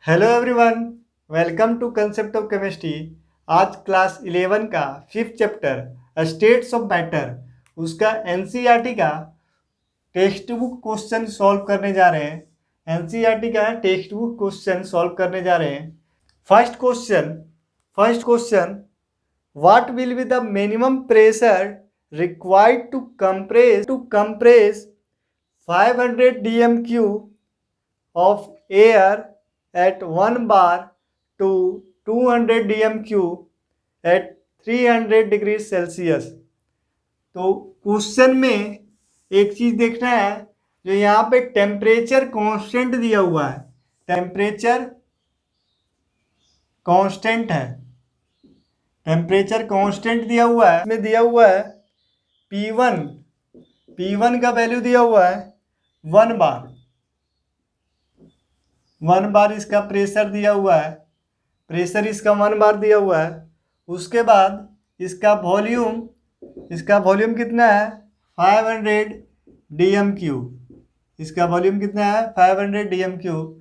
Hello everyone, welcome to concept of chemistry. आज class 11 का 5th chapter states of matter उसका NCERT का textbook question solve करने जा रहे हैं। एनसीईआरटी का टेक्स्ट बुक क्वेश्चन सॉल्व करने जा रहे हैं। First question what will be the minimum pressure required to compress 500 dm³ of air at 1 bar to 200 dm³ at 300 degree Celsius. तो क्वेश्चन में एक चीज देखना है, जो यहाँ पे टेम्परेचर कांस्टेंट दिया हुआ है। टेम्परेचर कांस्टेंट है, टेम्परेचर कांस्टेंट दिया हुआ है। इसमें दिया हुआ है P1 का वैल्यू दिया हुआ है 1 बार। 1 बार इसका प्रेशर दिया हुआ है, प्रेशर इसका 1 बार दिया हुआ है। उसके बाद इसका वॉल्यूम कितना है 500 dm³। इसका वॉल्यूम कितना है 500 dm³।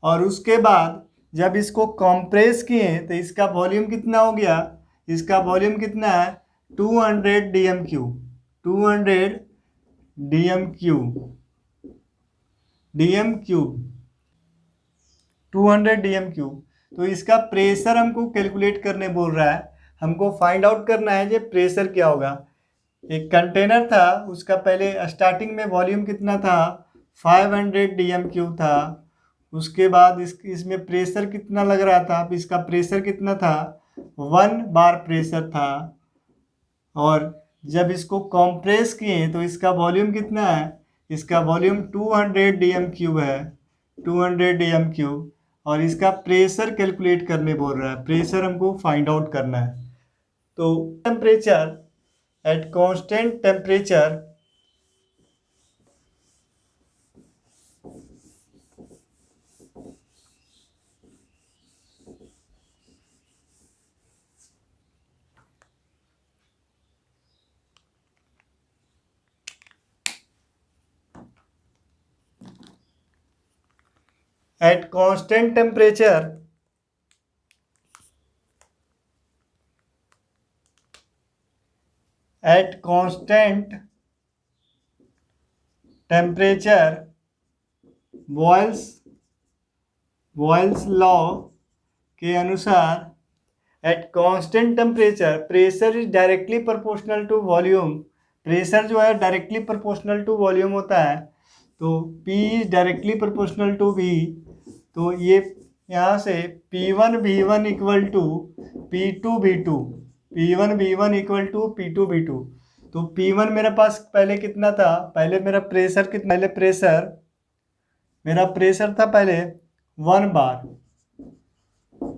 और उसके बाद जब इसको कंप्रेस किए तो इसका वॉल्यूम कितना हो गया, इसका वॉल्यूम कितना है 200 dm³। 200 dm³, 200 dm³। तो इसका प्रेशर हमको कैलकुलेट करने बोल रहा है, हमको फाइंड आउट करना है ये प्रेशर क्या होगा। एक कंटेनर था, उसका पहले स्टार्टिंग में वॉल्यूम कितना था 500 dm³ था। उसके बाद इसमें प्रेशर कितना लग रहा था, अब इसका प्रेशर कितना था 1 बार प्रेशर था। और जब इसको कंप्रेस किए तो इसका वॉल्यूम कितना है, इसका वॉल्यूम 200 dm³ है, 200 dm³। और इसका प्रेशर कैलकुलेट करने बोल रहा है, प्रेशर हमको फाइंड आउट करना है। तो temperature at constant temperature at constant temperature Boyle's law के अनुसार at constant temperature pressure is directly proportional to volume. Pressure जो है डायरेक्टली प्रोपोर्शनल टू वॉल्यूम होता है। तो P is directly proportional to V। तो ये यहाँ से P1 V1 equal to P2 V2, P1 V1 equal to P2 V2। तो P1 मेरे पास पहले कितना था, पहले मेरा प्रेशर था पहले 1 बार।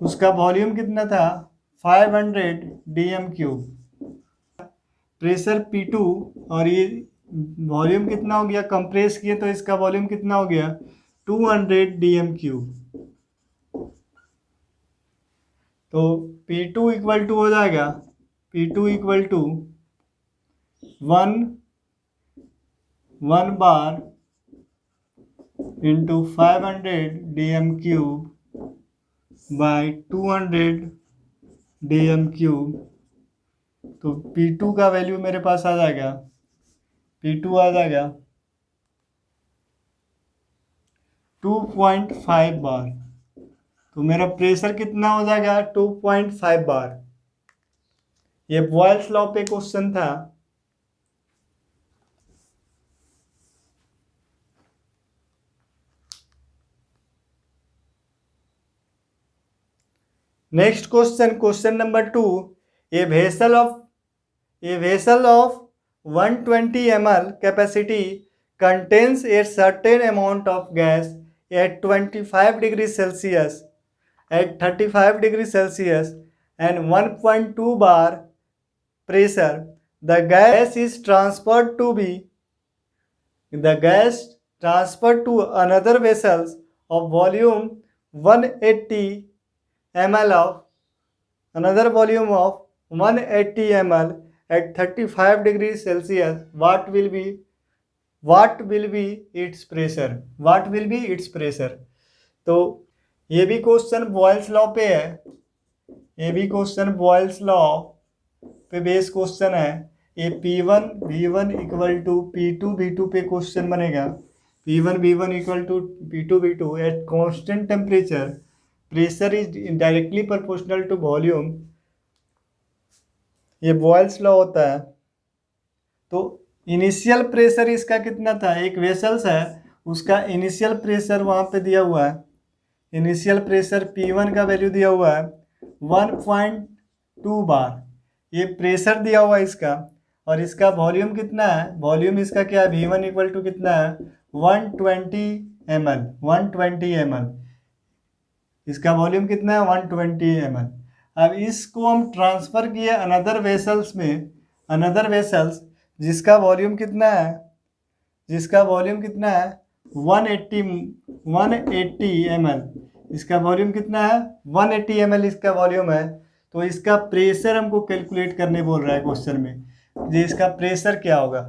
उसका वॉल्यूम कितना था 500 dm³। प्रेशर P2 और ये वॉल्यूम कितना हो गया, कंप्रेस किए तो इसका वॉल्यूम कितना हो गया 200 dm³। तो P2 इक्वल टू हो जाएगा P2 equal to 1 bar into 500 dm³ by 200 dm³। तो P2 का वैल्यू मेरे पास आ जाएगा, P2 आ जाएगा 2.5 बार। तो मेरा प्रेशर कितना हो जाएगा 2.5 बार। ये बॉयल्स लॉ पे क्वेश्चन था। Next question number 2। A vessel of 120 ml capacity contains a certain amount of gas at 25 degrees Celsius, at 35 degrees Celsius and 1.2 bar pressure. The gas transferred to another vessels of volume 180 ml at 35 degrees Celsius. What will be its pressure? तो ये भी question Boyle's law पे है, ये भी question Boyle's law पे base question है। ये P1 V1 equal to P2 V2 पे क्वेश्चन बनेगा। P1 V1 equal to P2 V2 at constant temperature pressure is directly proportional to volume. ये बॉयल्स लॉ होता है। तो इनिशियल प्रेशर इसका कितना था, एक वेसल्स है उसका इनिशियल प्रेशर वहाँ पे दिया हुआ है। इनिशियल प्रेशर P1 का वैल्यू दिया हुआ है 1.2 बार, ये प्रेशर दिया हुआ है इसका। और इसका वॉल्यूम कितना है, वॉल्यूम इसका क्या है, V1 इक्वल टू कितना है 120 ml, 120 ml। इसका वॉल्यूम कितना है 120 ml। अब इसको हम ट्रांसफ़र किए अनदर वेसल्स में, अनदर वेसल्स जिसका वॉल्यूम कितना है, जिसका वॉल्यूम कितना है 180 ml। इसका वॉल्यूम कितना है 180 ml इसका वॉल्यूम है। तो इसका प्रेशर हमको कैलकुलेट करने बोल रहा है क्वेश्चन में, ये इसका प्रेशर क्या होगा।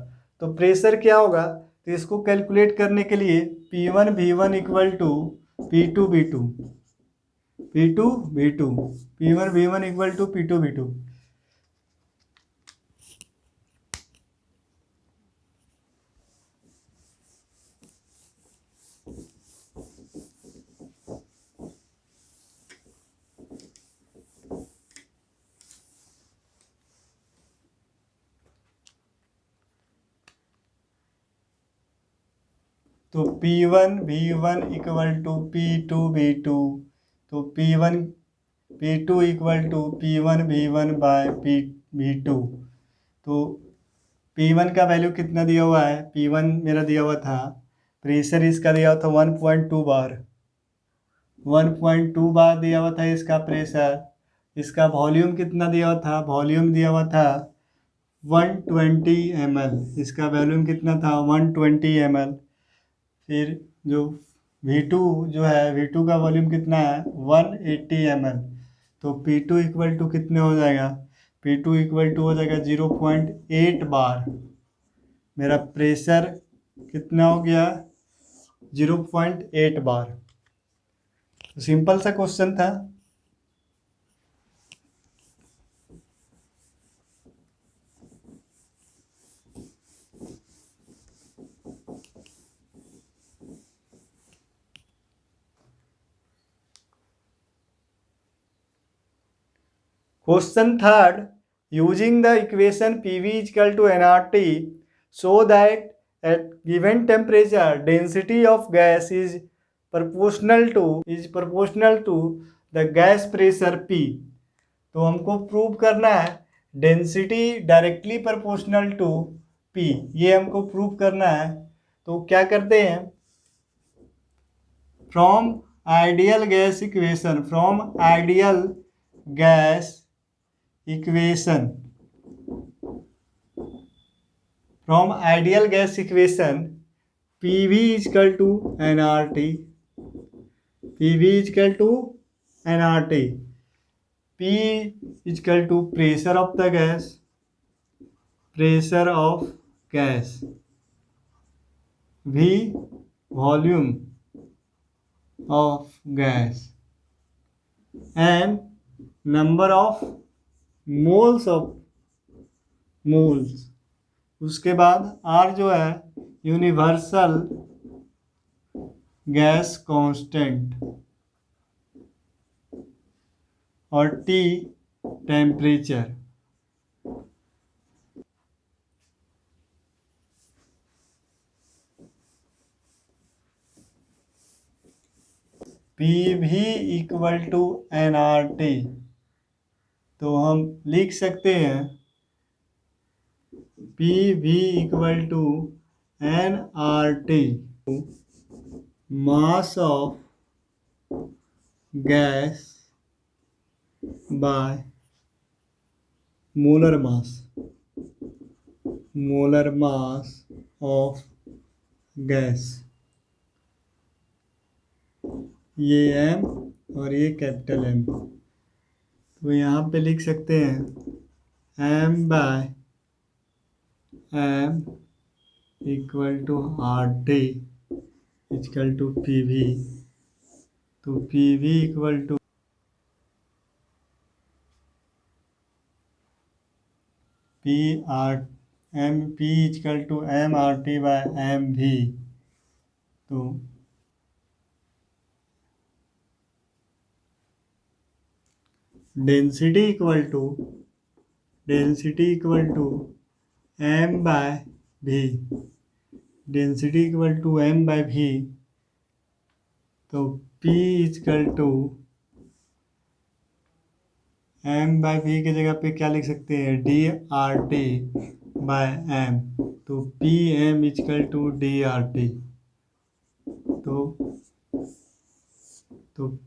तो प्रेशर क्या होगा, तो इसको कैलकुलेट करने के लिए P1 V1 equal to P2 V2, P2 V2, P1 V1 equal to P2 V2। तो P1 V1 equal to P2 V2, तो P2 equal to P1 V1 bye V2। तो P1 का वैल्यू कितना दिया हुआ है, P1 मेरा दिया हुआ था, प्रेशर इसका दिया हुआ था 1.2 बार, 1.2 बार दिया हुआ था इसका प्रेशर। इसका वॉल्यूम कितना दिया हुआ था, वॉल्यूम दिया हुआ था 120 ml, इसका वॉल्यूम कितना था 120 ml। फिर जो V2 जो है, V2 का वॉल्यूम कितना है 180 ml। तो P2 इक्वल टू कितने हो जाएगा, P2 इक्वल टू हो जाएगा 0.8 बार। मेरा प्रेशर कितना हो गया 0.8 बार। तो सिंपल सा क्वेश्चन था। Question third, using the equation PV is equal to nRT, show that at given temperature density of gas is proportional to the gas pressure P। तो हमको प्रूव करना है density directly proportional to P, ये हमको prove करना है। तो क्या करते हैं, from ideal gas equation, from ideal gas equation, from ideal gas equation PV equal to nRT, PV equal to nRT, P equal to pressure of the gas, pressure of gas, V volume of gas, and number of moles of moles. उसके बाद R जो है universal gas constant, और T temperature. PV equal to nRT, तो हम लिख सकते हैं PV equal to nRT, mass of gas by molar mass, molar mass of gas. ये M और ये कैपिटल M, तो यहाँ पे लिख सकते हैं M by M equal to RT equal to PV। तो P V equal to P R M P equal to M R T by M V. तो density equal to M by V, density equal to M by V. तो P equal to M by V की जगह पे क्या लिख सकते हैं, D R T by M. तो P M equal to D R T. तो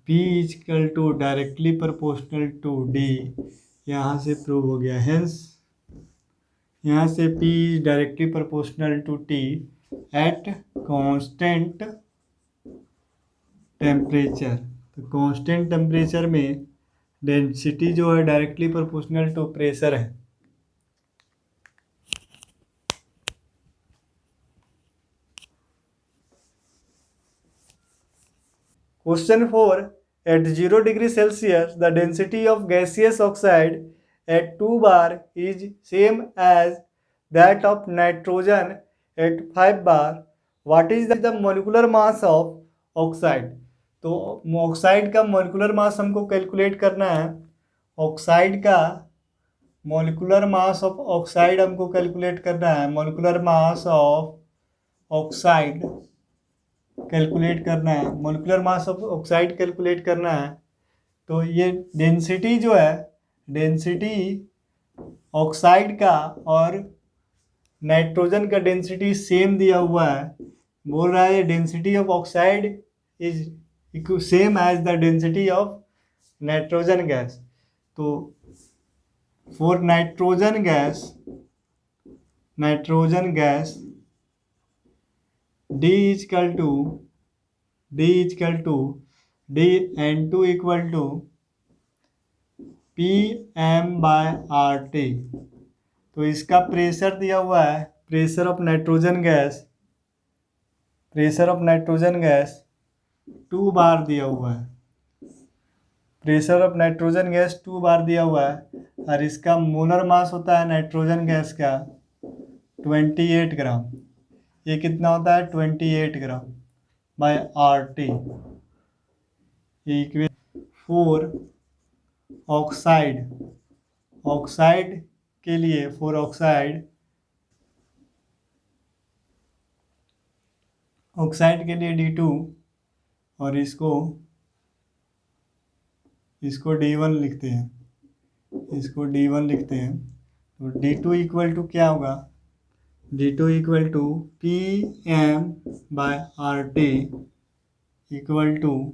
P equal to directly proportional to D, यहाँ से प्रूव हो गया। हेंस यहाँ से P directly proportional to T at constant temperature. तो कांस्टेंट टेम्परेचर में डेंसिटी जो है डायरेक्टली प्रोपोर्शनल टू प्रेशर है। Question 4. At 0 degree Celsius, the density of gaseous oxide at 2 bar is same as that of nitrogen at 5 bar. What is the molecular mass of oxide? तो oxide का molecular mass हमको calculate करना है। Oxide का molecular mass of oxide हमको calculate करना है। Molecular mass of oxide calculate करना है, molecular mass of oxide calculate करना है। तो ये डेंसिटी जो है, डेंसिटी ऑक्साइड का और नाइट्रोजन का डेंसिटी सेम दिया हुआ है। बोल रहा है density of oxide is same as the density of nitrogen gas. तो for nitrogen gas D equal to N2 equal to P M by R T. तो इसका प्रेशर दिया हुआ है, pressure of nitrogen gas 2 bar दिया हुआ है। Pressure of nitrogen gas 2 bar दिया हुआ है और इसका मोलर मास होता है नाइट्रोजन गैस का 28 ग्राम। ये कितना होता है, 28 ग्राम bye R T. Four oxide के लिए, फॉर ऑक्साइड के लिए D2 और इसको D1 लिखते हैं, तो D2 इक्वल टू क्या होगा, D2 equal to P M by R T equal to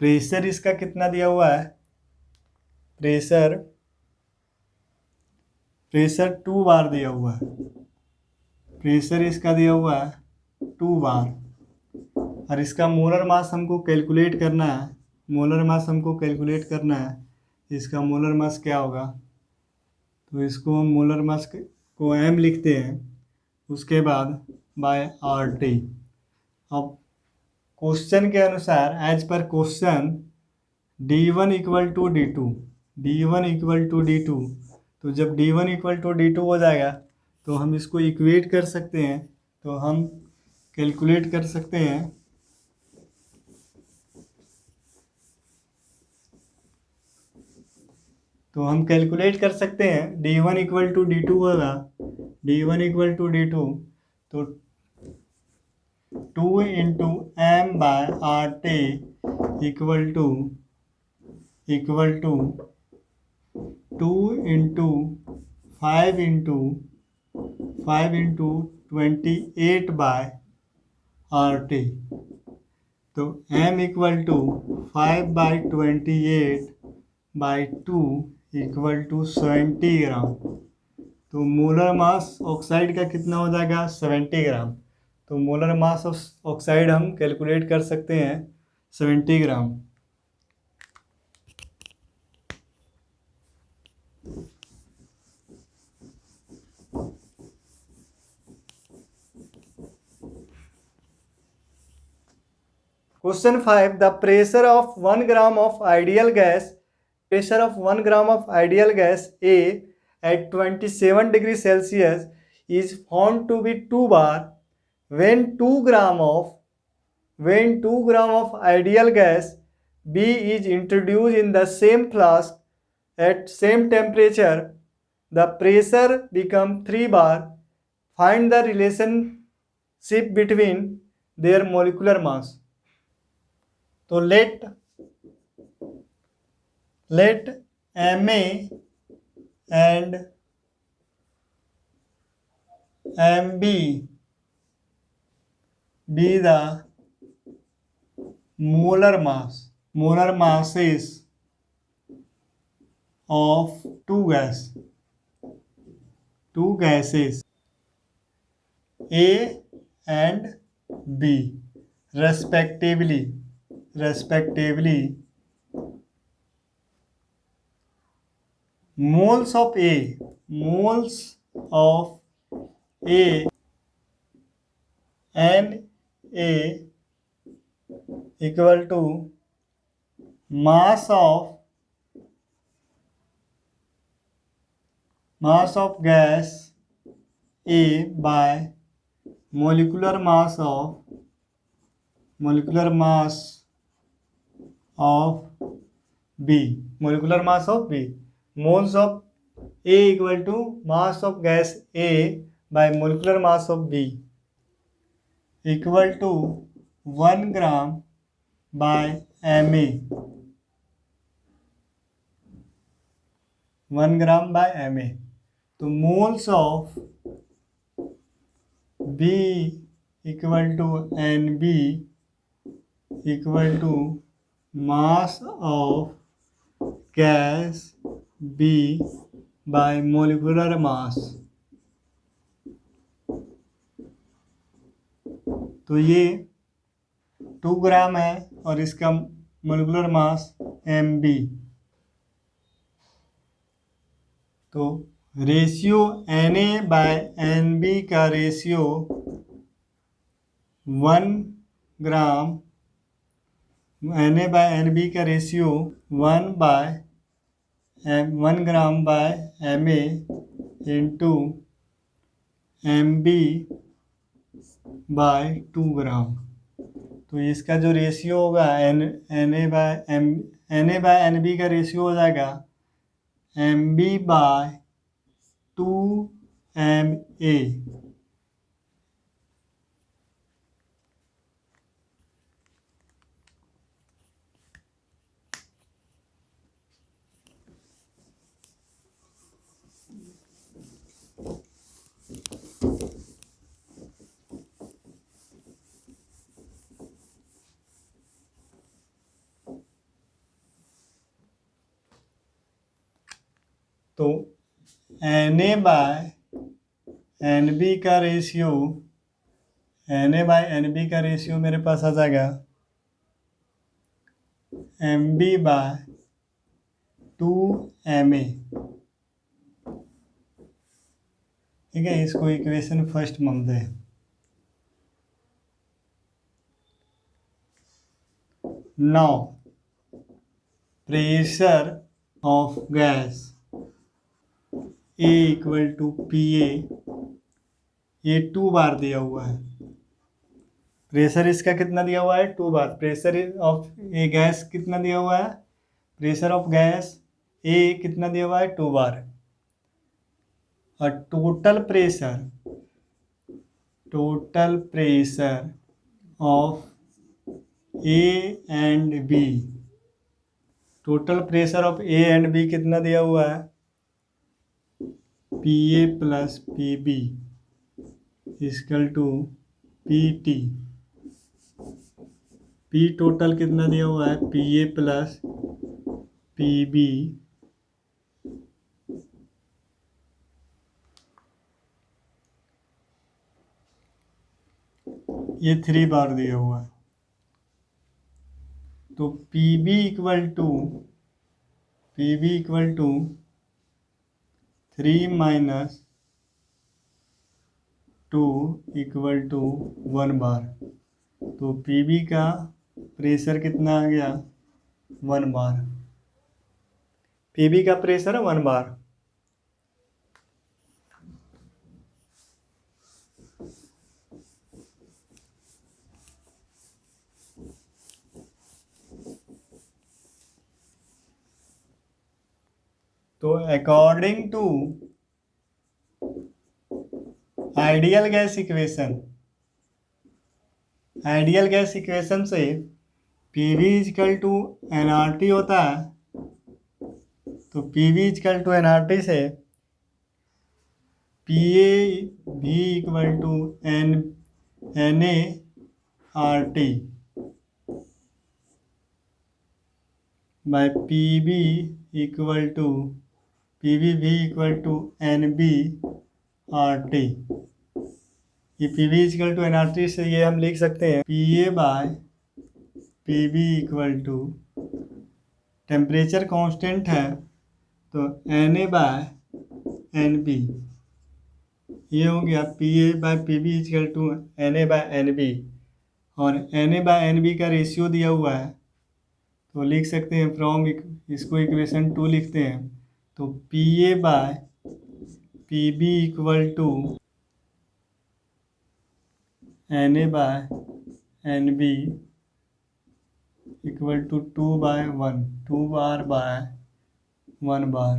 pressure इसका कितना दिया हुआ है, प्रेशर 2 बार दिया हुआ है। प्रेशर इसका दिया हुआ है 2 बार और इसका मोलर मास हमको कैलकुलेट करना है। इसका मोलर मास क्या होगा, तो इसको मोलर मास को m लिखते हैं, उसके बाद बाय आर टी। अब क्वेश्चन के अनुसार, as per question, D1 equal to D2, तो जब D1 इक्वल टू D2 हो जाएगा तो हम इसको इक्वेट कर सकते हैं। तो हम कैलकुलेट कर सकते हैं, D1 इक्वल टू D2 होगा, तो 2 into M by R T equal to 2 into 5 into 28 by R T. तो m equal to 5 by 28 by 2 equal to 70 gram. तो मोलर मास ऑक्साइड का कितना हो जाएगा, 70 ग्राम। तो मोलर मास ऑफ ऑक्साइड हम कैलकुलेट कर सकते हैं 70 ग्राम। Question 5. The pressure of 1 gram of ideal gas A at 27 degrees Celsius is found to be 2 bar when 2 gram of ideal gas B is introduced in the same flask at same temperature. The pressure become 3 bar. Find the relationship between their molecular mass. So let Ma and Mb be the molar masses of two gases A and B respectively. Moles of A and A equal to mass of gas A by molecular mass of B. Moles of A equal to mass of gas A by molecular mass of B equal to 1 gram by Ma. 1 gram by Ma. So moles of B equal to Nb equal to mass of gas B by molecular mass. तो ये 2 ग्राम है और इसका molecular mass Mb. तो ratio Na/Nb का ratio 1 gram Na/Nb का ratio 1 gram by Ma into Mb by 2 gram. तो इसका जो रेशियो होगा Na/Nb का रेशियो हो जाएगा Mb बाय 2Ma. तो Na/Nb का रेशियो मेरे पास आ जाएगा Mb बाय 2Ma. ठीक है, इसको इक्वेशन फर्स्ट मानते हैं. Now pressure of gas A equal to Pa. ये 2 बार दिया हुआ है. प्रेशर इसका कितना दिया हुआ है? 2 बार. प्रेशर ऑफ ए गैस कितना दिया हुआ है? प्रेशर ऑफ गैस A कितना दिया हुआ है? 2 बार. और total pressure of A and B. Total pressure of A and B कितना दिया हुआ है? Pa plus Pb equal to Pt. P total कितना दिया हुआ है? Pa प्लस Pb ये 3 बार दिया हुआ है. तो Pb equal to 3 minus 2 equal to 1 bar. तो Pb का प्रेशर कितना आ गया 1 बार। पीबी का प्रेशर है 1 बार। तो according to ideal gas equation से PV इजकल टू nRT होता है। तो PV इजकल टू nRT से PA भी equal to NART by PB भी इक्वल टू NBRT। ये PV इक्वल टू nRT से ये हम लिख सकते हैं PA by PB equal to, temperature constant है तो NA बाय NB। ये हो गया PA by PB equal to NA by NB, और NA बाय NB का रेशियो दिया हुआ है तो लिख सकते हैं फ्रॉम, इसको इक्वेशन 2 लिखते हैं। तो PA by PB equal to NA by NB equal to 2 by 1, 2 bar by 1 bar.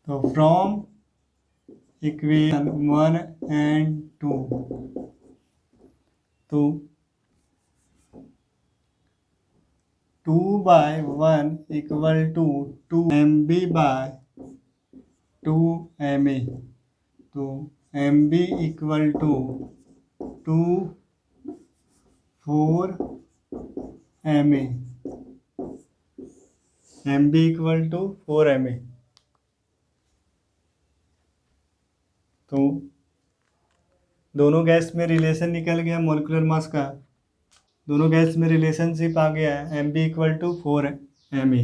तो फ्रॉम इक्वेशन 1 एंड 2, तो 2 by 1 equal to 2 MB by 2 MA। तो MB equal to 2 4 MA, MB equal to 4 MA। तो दोनों gas में relation निकल गया molecular mass का, दोनों गैस में रिलेशनशिप आ गया है MB इक्वल टू 4 MA।